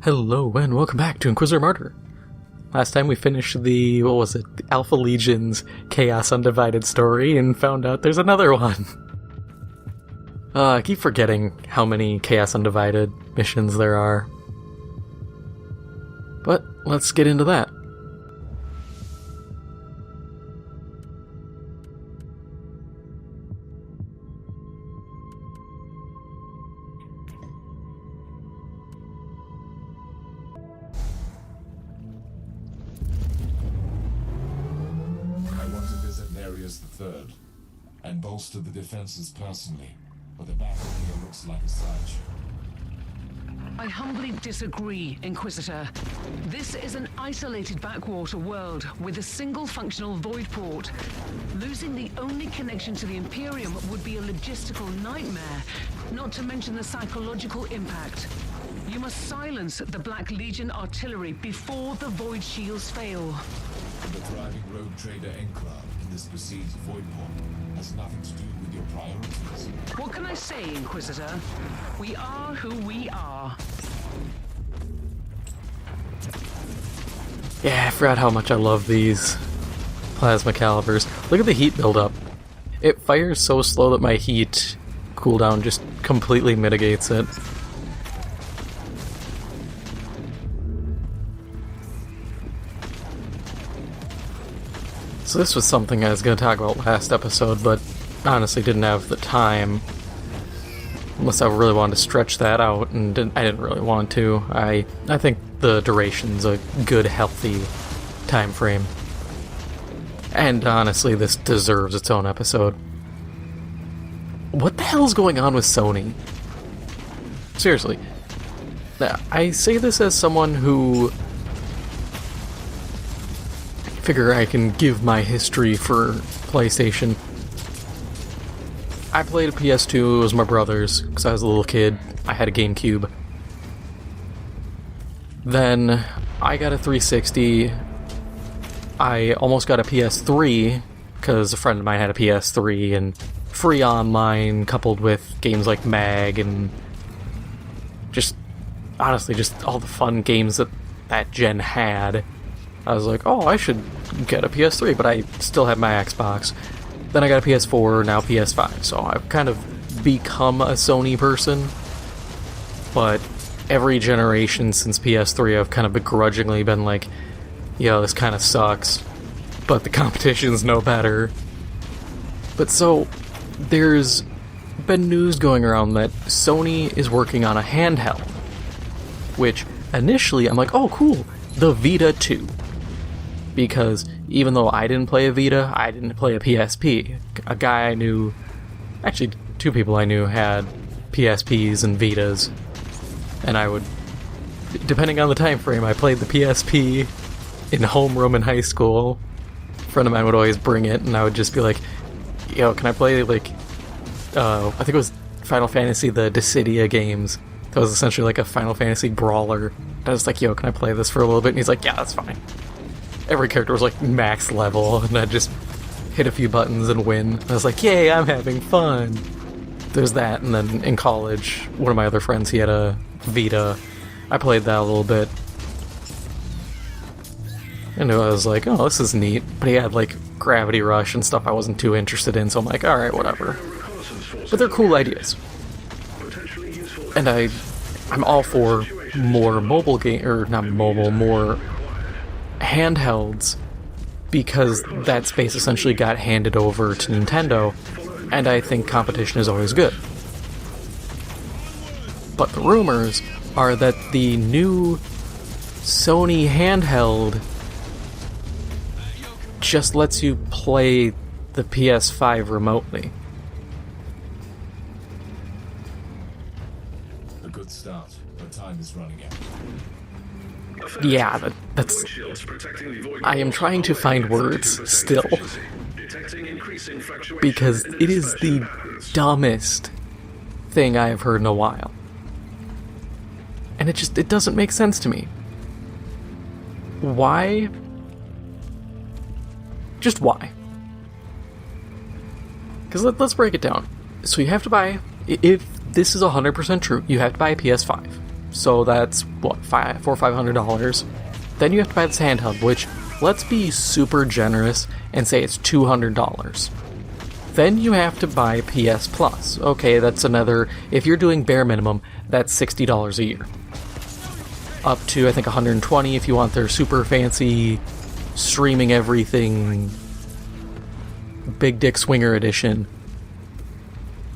Hello and welcome back to Inquisitor Martyr. Last time we finished the Alpha Legion's Chaos Undivided story and found out there's another one. I keep forgetting how many Chaos Undivided missions there are. But let's get into that. Third, and bolster the defenses personally, but the battle here looks like a sideshow. I humbly disagree, Inquisitor. This is an isolated backwater world with a single functional void port. Losing the only connection to the Imperium would be a logistical nightmare, not to mention the psychological impact. You must silence the Black Legion artillery before the void shields fail. The thriving rogue trader enclave in this besieged void port has nothing to do with your priorities. What can I say, Inquisitor? We are who we are. Yeah, I forgot how much I love these plasma calibers. Look at the heat buildup. It fires so slow that my heat cooldown just completely mitigates it. So this was something I was going to talk about last episode, but honestly didn't have the time. Unless I really wanted to stretch that out, and I didn't really want to. I think the duration's a good, healthy time frame. And honestly, this deserves its own episode. What the hell's going on with Sony? Seriously. I say this as someone who... figure I can give my history for PlayStation. I played a PS2, it was my brother's, because I was a little kid. I had a GameCube. Then I got a 360. I almost got a PS3, because a friend of mine had a PS3, and free online, coupled with games like Mag, and just, honestly, just all the fun games that gen had. I was like, oh, I should get a PS3, but I still have my Xbox. Then I got a PS4, now PS5, so I've kind of become a Sony person. But every generation since PS3, I've kind of begrudgingly been like, yo, this kind of sucks, but the competition's no better. But so, there's been news going around that Sony is working on a handheld, which initially I'm like, oh cool, the Vita 2. Because even though I didn't play a Vita, I didn't play a PSP. A guy I knew, actually two people I knew had PSPs and Vitas, and I would, depending on the time frame, I played the PSP in homeroom in high school. A friend of mine would always bring it, and I would just be like, yo, can I play, like, I think it was Final Fantasy, the Dissidia games. That was essentially like a Final Fantasy brawler. I was like, yo, can I play this for a little bit? And he's like, yeah, that's fine. Every character was like max level, and I'd just hit a few buttons and win. I was like, yay, I'm having fun. There's that, and then in college, one of my other friends, he had a Vita. I played that a little bit. And I was like, oh, this is neat. But he had like Gravity Rush and stuff I wasn't too interested in, so I'm like, alright, whatever. But they're cool ideas. And I'm all for more mobile game, or not mobile, more handhelds, because that space essentially got handed over to Nintendo, and I think competition is always good. But the rumors are that the new Sony handheld just lets you play the PS5 remotely. A good start, but time is running out. Yeah, that's... I am trying to find words still, because it is the dumbest thing I have heard in a while. And it doesn't make sense to me. Why? Just why? Because let's break it down. So you have to buy, if this is 100% true, you have to buy a PS5. So that's, what, $400 or $500. Then you have to buy this handheld, which, let's be super generous and say it's $200. Then you have to buy PS Plus. Okay, that's another, if you're doing bare minimum, that's $60 a year. Up to, I think, $120 if you want their super fancy streaming everything Big Dick Swinger Edition.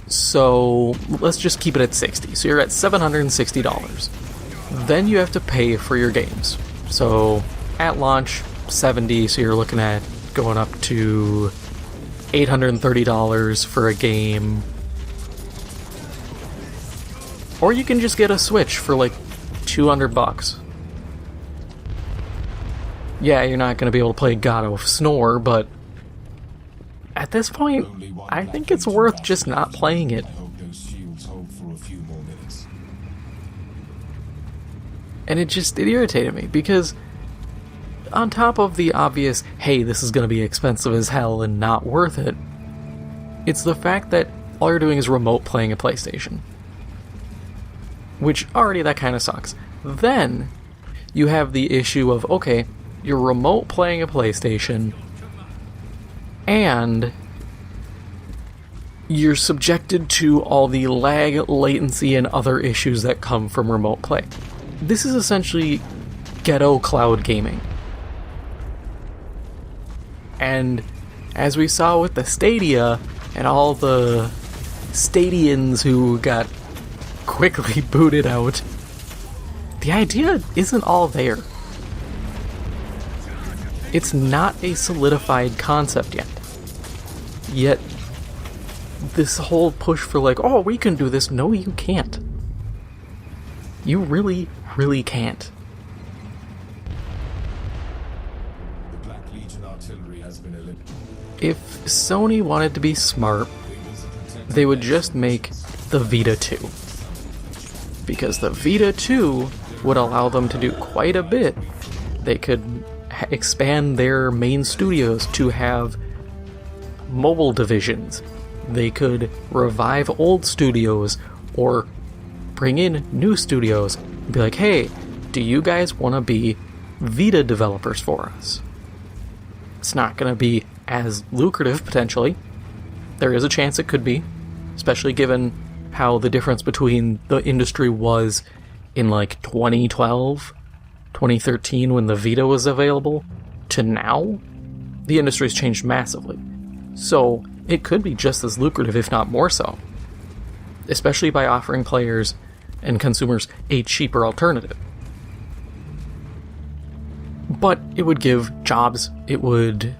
So let's just keep it at $60. So you're at $760. Then you have to pay for your games. So at launch, $70. So you're looking at going up to $830 for a game. Or you can just get a Switch for like $200. Yeah, you're not going to be able to play God of Snore, but at this point, I think it's worth just not playing it. I hope those shields hold for a few more minutes. And it irritated me, because on top of the obvious, hey, this is going to be expensive as hell and not worth it, it's the fact that all you're doing is remote playing a PlayStation. Which already that kind of sucks. Then you have the issue of, okay, you're remote playing a PlayStation, and you're subjected to all the lag, latency, and other issues that come from remote play. This is essentially ghetto cloud gaming. And as we saw with the Stadia, and all the Stadians who got quickly booted out, the idea isn't all there. It's not a solidified concept yet. Yet, this whole push for like, oh, we can do this. No, you can't. You really, really can't. The Black Legion artillery has been eliminated. If Sony wanted to be smart, they would just make the Vita 2. Because the Vita 2 would allow them to do quite a bit. They could expand their main studios to have mobile divisions. They could revive old studios or bring in new studios and be like, hey, do you guys want to be Vita developers for us? It's not going to be as lucrative, potentially. There is a chance it could be, especially given how the difference between the industry was in like 2012, 2013 when the Vita was available, to now. The industry's changed massively. So it could be just as lucrative, if not more so. Especially by offering players and consumers a cheaper alternative. But it would give jobs, it would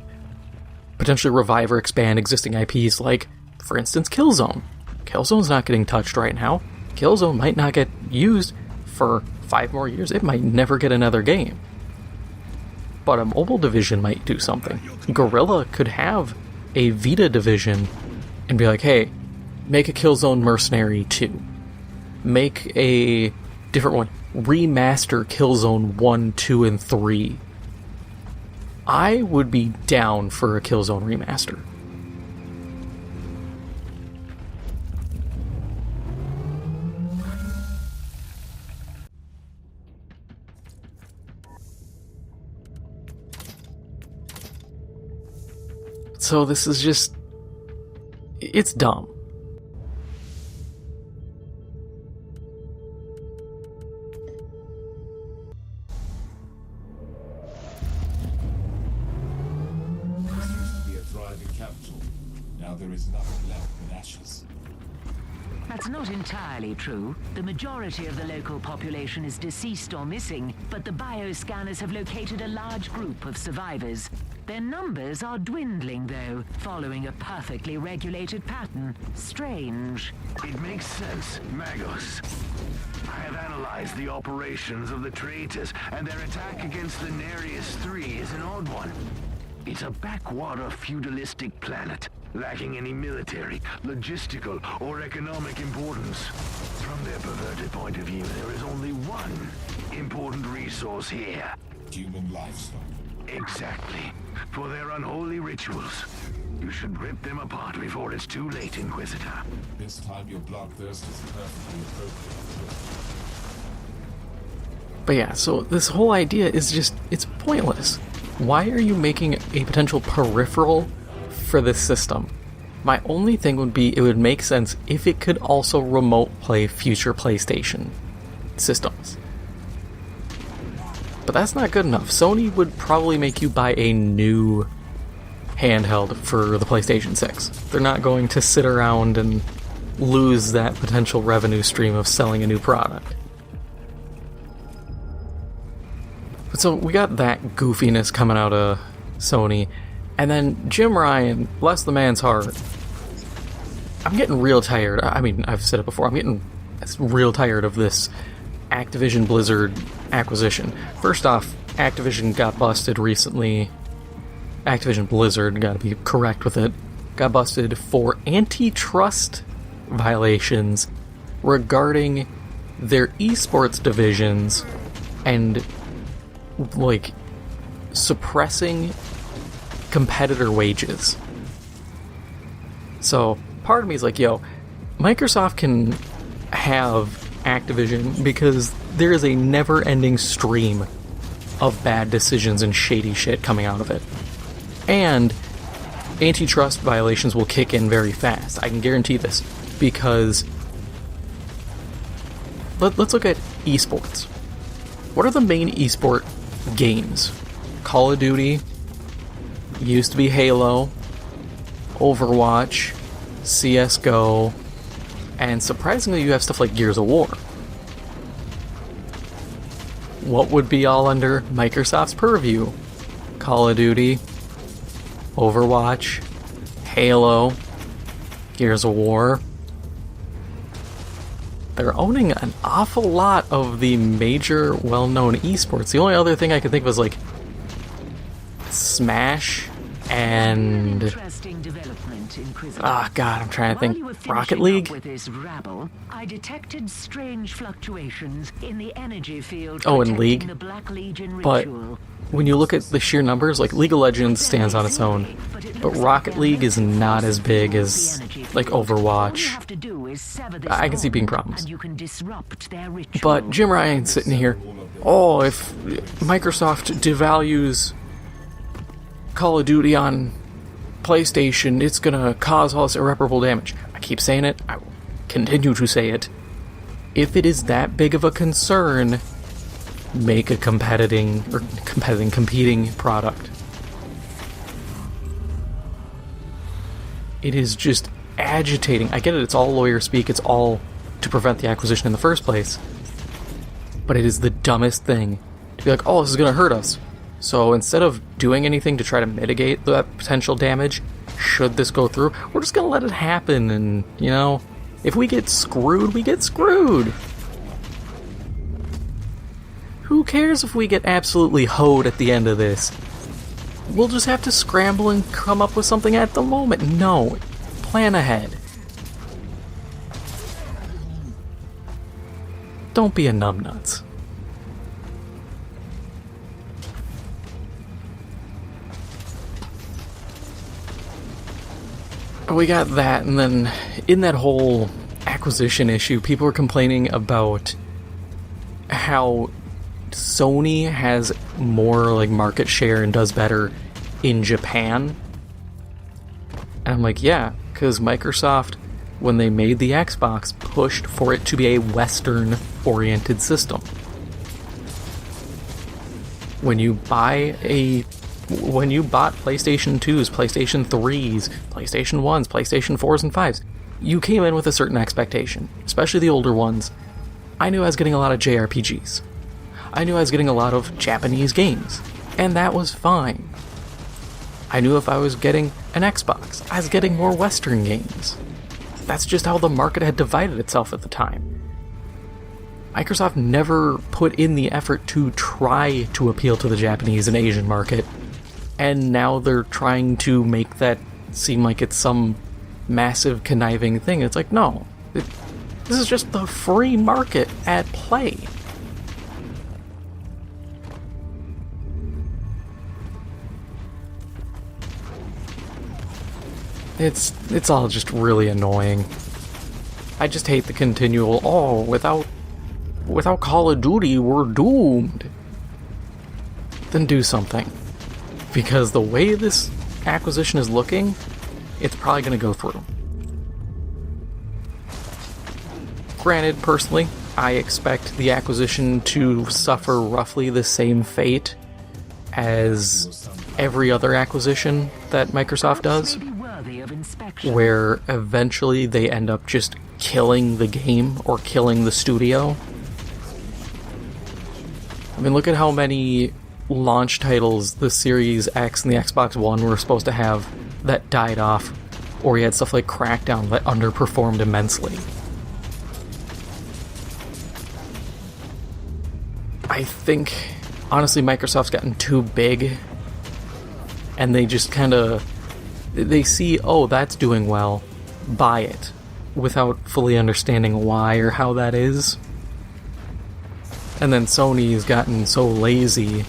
potentially revive or expand existing IPs like, for instance, Killzone. Killzone's not getting touched right now. Killzone might not get used for 5 more years. It might never get another game. But a mobile division might do something. Guerrilla could have a Vita division and be like, hey, make a Killzone Mercenary 2. Make a different one. Remaster Killzone 1, 2, and 3. I would be down for a Killzone remaster. So this is just... it's dumb. Used to be a thriving capital. Now there is nothing left but ashes. That's not entirely true. The majority of the local population is deceased or missing, but the bioscanners have located a large group of survivors. Their numbers are dwindling, though, following a perfectly regulated pattern. Strange. It makes sense, Magos. I have analyzed the operations of the traitors, and their attack against the Nereus III is an odd one. It's a backwater feudalistic planet, lacking any military, logistical, or economic importance. From their perverted point of view, there is only one important resource here. Human livestock. Exactly. For their unholy rituals. You should rip them apart before it's too late, Inquisitor. This time your bloodthirst is perfectly appropriate. But yeah, so this whole idea is just, it's pointless. Why are you making a potential peripheral for this system? My only thing would be, it would make sense if it could also remote play future PlayStation systems. But that's not good enough. Sony would probably make you buy a new handheld for the PlayStation 6. They're not going to sit around and lose that potential revenue stream of selling a new product. But so we got that goofiness coming out of Sony, and then Jim Ryan, bless the man's heart. I'm getting real tired. I mean, I've said it before, I'm getting real tired of this Activision Blizzard acquisition. First off, Activision got busted recently. Activision Blizzard, gotta be correct with it, got busted for antitrust violations regarding their esports divisions and, like, suppressing competitor wages. So, part of me is like, yo, Microsoft can have Activision because there is a never-ending stream of bad decisions and shady shit coming out of it. And antitrust violations will kick in very fast. I can guarantee this. Because let's look at esports. What are the main esport games? Call of Duty, used to be Halo, Overwatch, CSGO, and surprisingly you have stuff like Gears of War. What would be all under Microsoft's purview? Call of Duty, Overwatch, Halo, Gears of War. They're owning an awful lot of the major well-known esports. The only other thing I could think of was like Smash and God, I'm trying to think. Rocket League? With this rabble, I detected strange fluctuations in the energy field. Oh, in League? The Black Legion But ritual. when you look at the sheer numbers, like League of Legends stands on its own, but Rocket League is not as big as like Overwatch. I can see being problems. But Jim Ryan's sitting here, oh, if Microsoft devalues Call of Duty on PlayStation, it's gonna cause all this irreparable damage. I keep saying it, I will continue to say it. If it is that big of a concern, make a competing product. It is just agitating. I get it, it's all lawyer speak, it's all to prevent the acquisition in the first place. But it is the dumbest thing to be like, oh, this is gonna hurt us. So instead of doing anything to try to mitigate that potential damage, should this go through, we're just gonna let it happen, and, you know, if we get screwed, we get screwed. Who cares if we get absolutely hoed at the end of this? We'll just have to scramble and come up with something at the moment. No. Plan ahead. Don't be a numbnuts. We got that, and then in that whole acquisition issue, people were complaining about how Sony has more like market share and does better in Japan. And I'm like, yeah, because Microsoft, when they made the Xbox, pushed for it to be a Western-oriented system. When you bought PlayStation 2s, PlayStation 3s, PlayStation 1s, PlayStation 4s, and 5s, you came in with a certain expectation, especially the older ones. I knew I was getting a lot of JRPGs. I knew I was getting a lot of Japanese games, and that was fine. I knew if I was getting an Xbox, I was getting more Western games. That's just how the market had divided itself at the time. Microsoft never put in the effort to try to appeal to the Japanese and Asian market, and now they're trying to make that seem like it's some massive conniving thing. It's like, no, this is just the free market at play. It's all just really annoying. I just hate the continual, without without Call of Duty, we're doomed. Then do something. Because the way this acquisition is looking, it's probably going to go through. Granted, personally, I expect the acquisition to suffer roughly the same fate as every other acquisition that Microsoft does, where eventually they end up just killing the game or killing the studio. I mean, look at how many launch titles the Series X and the Xbox One were supposed to have that died off, or you had stuff like Crackdown that underperformed immensely. I think, honestly, Microsoft's gotten too big, and they just kind of, they see, oh, that's doing well, buy it, without fully understanding why or how that is. And then Sony's gotten so lazy.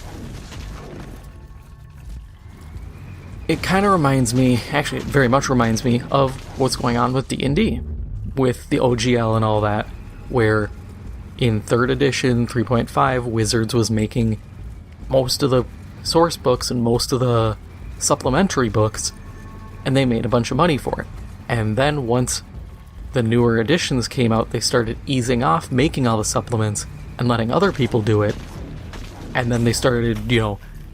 It kind of reminds me, actually it very much reminds me, of what's going on with D&D, with the OGL and all that, where in 3rd edition, 3.5, Wizards was making most of the source books and most of the supplementary books, and they made a bunch of money for it. And then once the newer editions came out, they started easing off making all the supplements and letting other people do it. And then they started,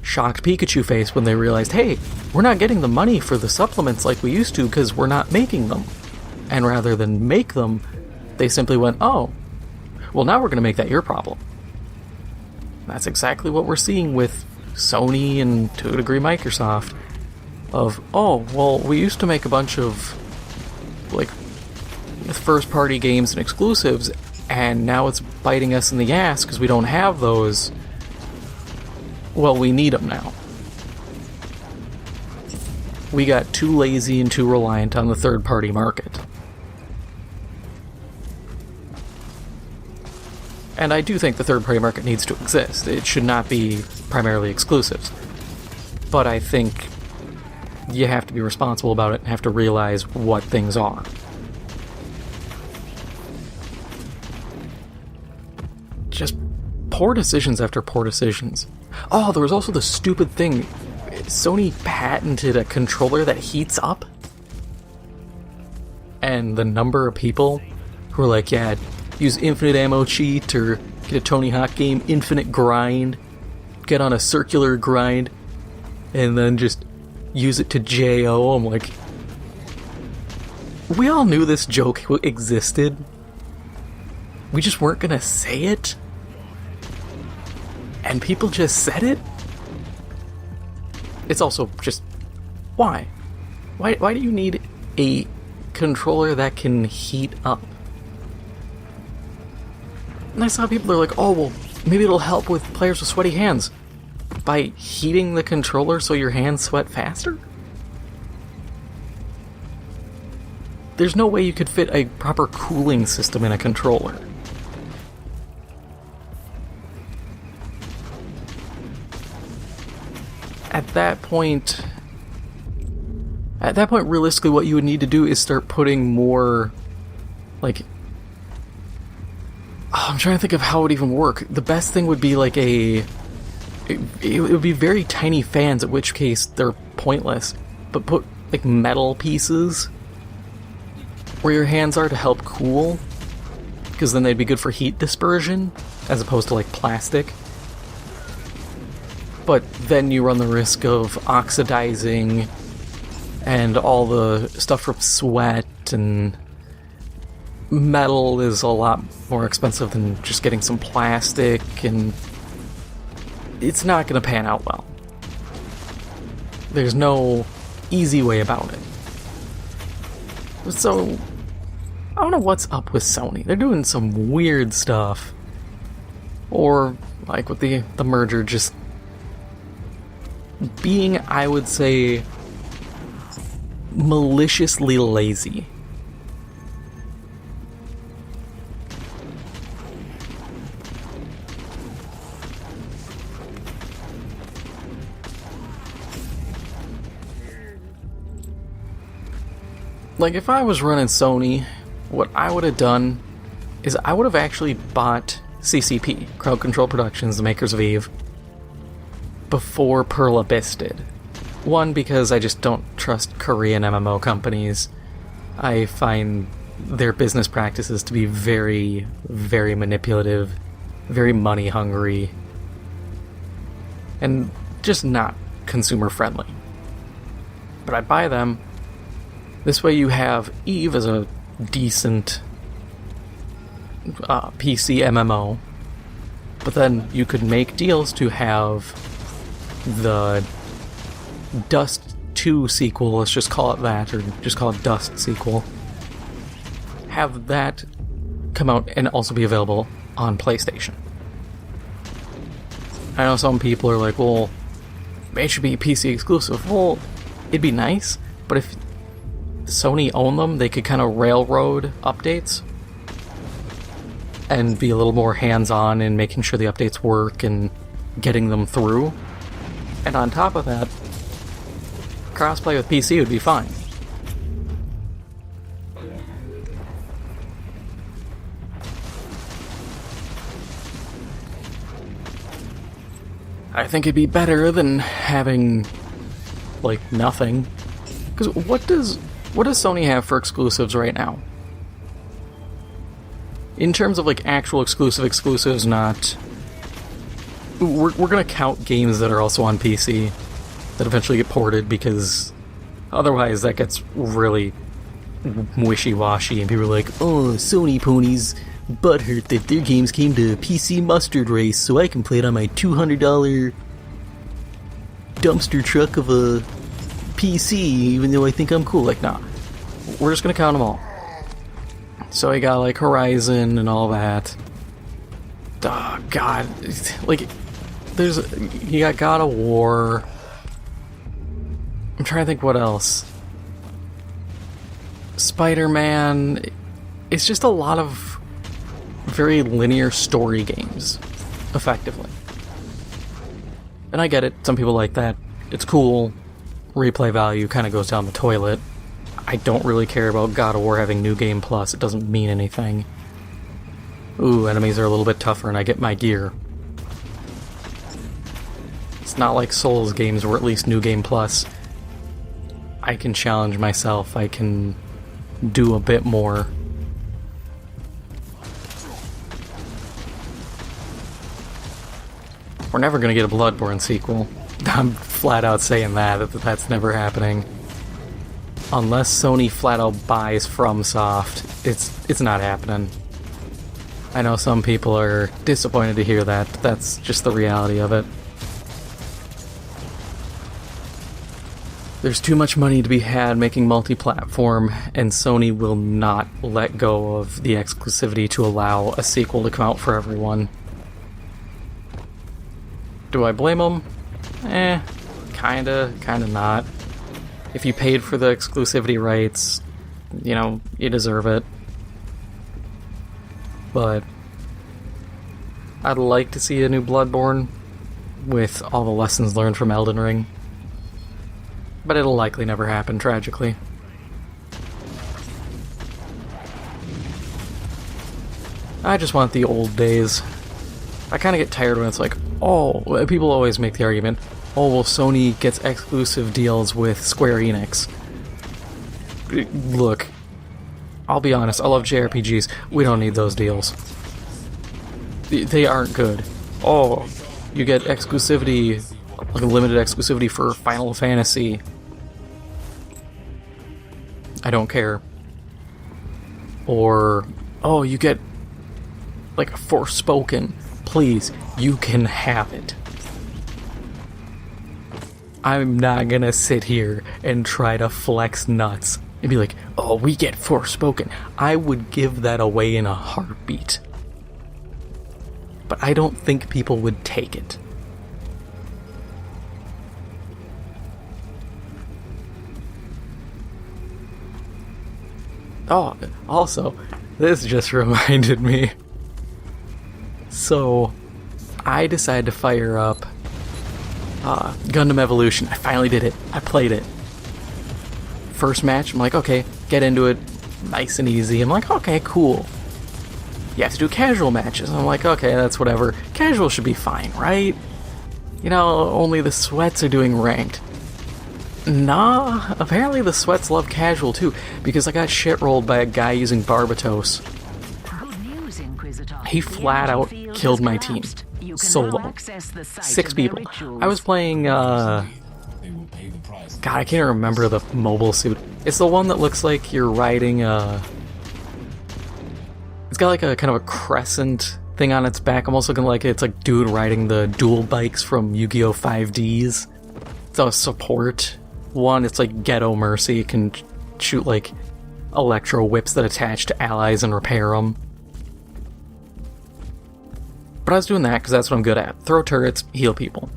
shocked Pikachu face when they realized, hey, we're not getting the money for the supplements like we used to because we're not making them. And rather than make them, they simply went, oh, well, now we're going to make that your problem. That's exactly what we're seeing with Sony and, to a degree, Microsoft. Of, oh, well, we used to make a bunch of, first-party games and exclusives, and now it's biting us in the ass because we don't have those. Well, we need them now. We got too lazy and too reliant on the third-party market. And I do think the third-party market needs to exist. It should not be primarily exclusives. But I think you have to be responsible about it and have to realize what things are. Just poor decisions after poor decisions. Oh, there was also the stupid thing. Sony patented a controller that heats up. And the number of people who are like, yeah, use infinite ammo cheat, or get a Tony Hawk game, infinite grind, get on a circular grind, and then just use it to JO. I'm like, we all knew this joke existed. We just weren't gonna say it. And people just said it? It's also just, why? Why do you need a controller that can heat up? And I saw people are like, oh, well, maybe it'll help with players with sweaty hands. By heating the controller so your hands sweat faster? There's no way you could fit a proper cooling system in a controller. At that point, realistically, what you would need to do is start putting more, I'm trying to think of how it would even work. The best thing would be it would be very tiny fans, at which case they're pointless, but put, metal pieces where your hands are to help cool, because then they'd be good for heat dispersion, as opposed to, plastic. But then you run the risk of oxidizing and all the stuff from sweat, and metal is a lot more expensive than just getting some plastic, and it's not going to pan out well. There's no easy way about it. So, I don't know what's up with Sony. They're doing some weird stuff. Or, with the merger, just being, I would say, maliciously lazy. If I was running Sony, what I would have done is I would have actually bought CCP, Crowd Control Productions, the makers of Eve, before Pearl Abyss did. One, because I just don't trust Korean MMO companies. I find their business practices to be very, very manipulative, very money hungry, and just not consumer friendly. But I buy them. This way you have Eve as a decent PC MMO, but then you could make deals to have the Dust 2 sequel, let's just call it that, or just call it Dust sequel, have that come out and also be available on PlayStation. I know some people are like, well, it should be PC exclusive. Well, it'd be nice, but if Sony owned them, they could kind of railroad updates and be a little more hands-on in making sure the updates work and getting them through. And on top of that, crossplay with PC would be fine. I think it'd be better than having, like, nothing. Because what does Sony have for exclusives right now? In terms of, like, actual exclusives, not... We're gonna count games that are also on PC that eventually get ported, because otherwise that gets really wishy-washy, and people are like, oh, Sony ponies butthurt that their games came to PC mustard race so I can play it on my $200 dumpster truck of a PC, even though I think I'm cool. Like, nah. We're just gonna count them all. So you got, like, Horizon and all that. Oh, God. Like, you got God of War. I'm trying to think what else. Spider-Man. It's just a lot of very linear story games, effectively. And I get it, some people like that. It's cool. Replay value kind of goes down the toilet. I don't really care about God of War having New Game Plus. It doesn't mean anything. Ooh, enemies are a little bit tougher and I get my gear. It's not like Souls games where at least New Game Plus I can challenge myself, I can do a bit more. We're never gonna get a Bloodborne sequel. I'm flat out saying that's never happening. Unless Sony flat out buys FromSoft, it's not happening. I know some people are disappointed to hear that, but that's just the reality of it. There's too much money to be had making multi-platform, and Sony will not let go of the exclusivity to allow a sequel to come out for everyone. Do I blame them? Kinda not. If you paid for the exclusivity rights, you know, you deserve it. But I'd like to see a new Bloodborne with all the lessons learned from Elden Ring. But it'll likely never happen, tragically. I just want the old days. I kind of get tired when it's like, oh, people always make the argument, oh, well, Sony gets exclusive deals with Square Enix. Look, I'll be honest, I love JRPGs. We don't need those deals. They aren't good. Oh, you get exclusivity, like a limited exclusivity for Final Fantasy. I don't care. Or, oh, you get, like, Forspoken. Please, you can have it. I'm not gonna sit here and try to flex nuts and be like, oh, we get Forspoken. I would give that away in a heartbeat. But I don't think people would take it. Oh, also, this just reminded me. So, I decided to fire up Gundam Evolution. I finally did it. I played it. First match, I'm like, okay, get into it. Nice and easy. I'm like, okay, cool. you have to do casual matches. And I'm like, okay, that's whatever. Casual should be fine, right? You know, only the sweats are doing ranked. Nah, apparently the sweats love casual too, because I got shit rolled by a guy using Barbatos. Good news, Inquisitor. He flat out killed my team. Solo. 6 people. I was playing, They will pay the price. God, I can't remember the mobile suit. It's the one that looks like you're riding it's got like a kind of a crescent thing on its back, almost looking like it's like dude riding the dual bikes from Yu-Gi-Oh! 5Ds. It's a support one. It's like Ghetto Mercy. You can shoot like electro whips that attach to allies and repair them. But I was doing that because that's what I'm good at. Throw turrets, heal people.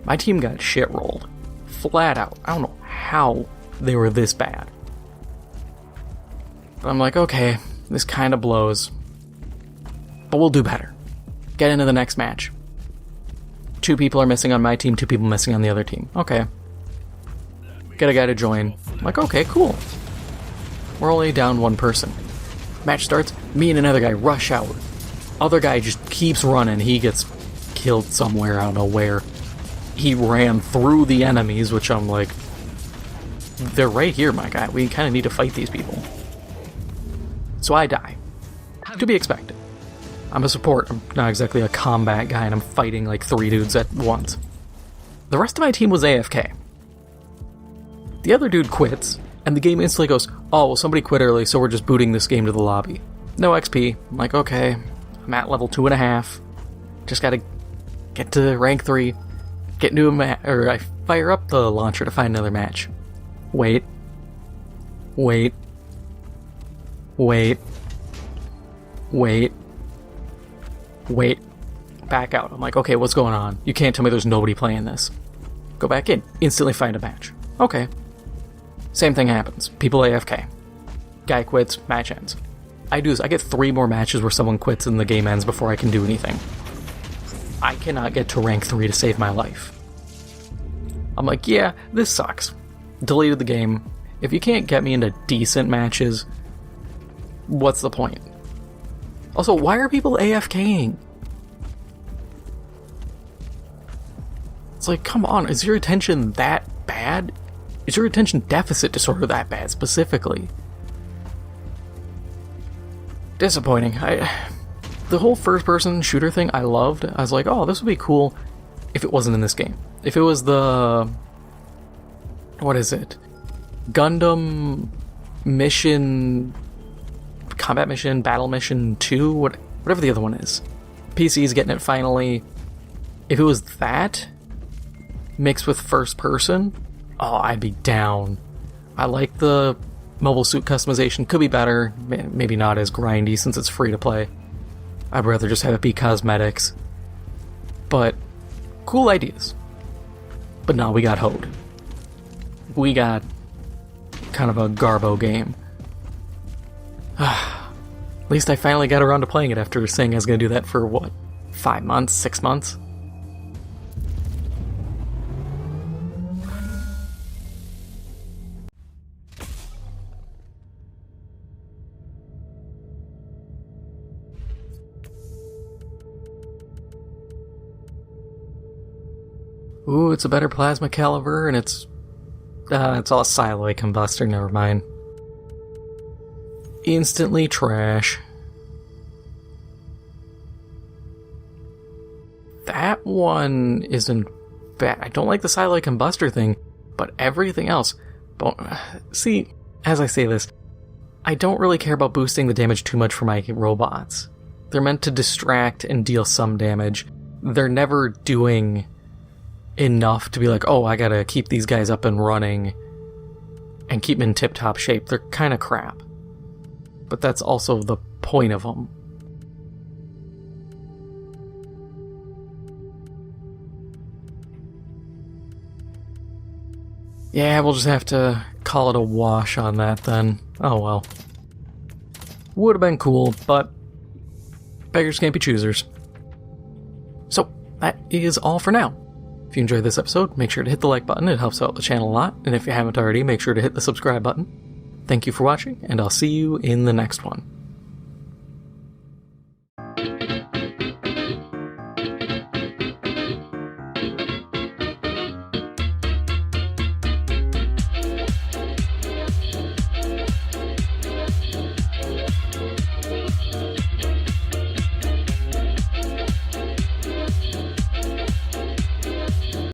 My team got shit rolled. Flat out. I don't know how they were this bad. But I'm like, okay, this kind of blows. But we'll do better. Get into the next match. 2 people are missing on my team, 2 people missing on the other team. Okay. Get a guy to join. I'm like, okay, cool. We're only down 1 person. Match starts, me and another guy rush out. Other guy just keeps running. He gets killed somewhere, I don't know where. He ran through the enemies, which I'm like, they're right here, my guy. We kind of need to fight these people. So I die. To be expected. I'm a support. I'm not exactly a combat guy, and I'm fighting like 3 dudes at once. The rest of my team was AFK. The other dude quits, and the game instantly goes, oh, well, somebody quit early, so we're just booting this game to the lobby. No XP. I'm like, okay, I'm at level 2.5. Just gotta get to rank 3. Get into a match, or I fire up the launcher to find another match. Wait. Wait. Wait. Wait. Wait. Back out. I'm like, okay, what's going on? You can't tell me there's nobody playing this. Go back in. Instantly find a match. Okay. Same thing happens. People AFK. Guy quits, match ends. I do this. I get 3 more matches where someone quits and the game ends before I can do anything. I cannot get to rank 3 to save my life. I'm like, yeah, this sucks. Deleted the game. If you can't get me into decent matches, what's the point? Also, why are people AFKing? It's like, come on, is your attention that bad? Is your attention deficit disorder that bad, specifically? Disappointing. The whole first-person shooter thing I loved. I was like, oh, this would be cool if it wasn't in this game. If it was the... what is it? Gundam Mission... Combat Mission, Battle Mission 2, whatever the other one is. PC's getting it finally. If it was that, mixed with first person, oh, I'd be down. I like the mobile suit customization. Could be better, maybe not as grindy since it's free to play. I'd rather just have it be cosmetics. But, cool ideas. But no, we got hoed. We got kind of a garbo game. At least I finally got around to playing it after saying I was going to do that for, what, 5 months, 6 months? Ooh, it's a better plasma caliber, and it's all a siloy combustor, never mind. Instantly trash. That one isn't bad. I don't like the siloy combustor thing, but everything else... See, as I say this, I don't really care about boosting the damage too much for my robots. They're meant to distract and deal some damage. They're never doing enough to be like, oh, I gotta keep these guys up and running and keep them in tip-top shape. They're kind of crap. But that's also the point of them. Yeah, we'll just have to call it a wash on that then. Oh well. Would have been cool, but beggars can't be choosers. So, that is all for now. If you enjoyed this episode, make sure to hit the like button. It helps out the channel a lot. And if you haven't already, make sure to hit the subscribe button. Thank you for watching, and I'll see you in the next one.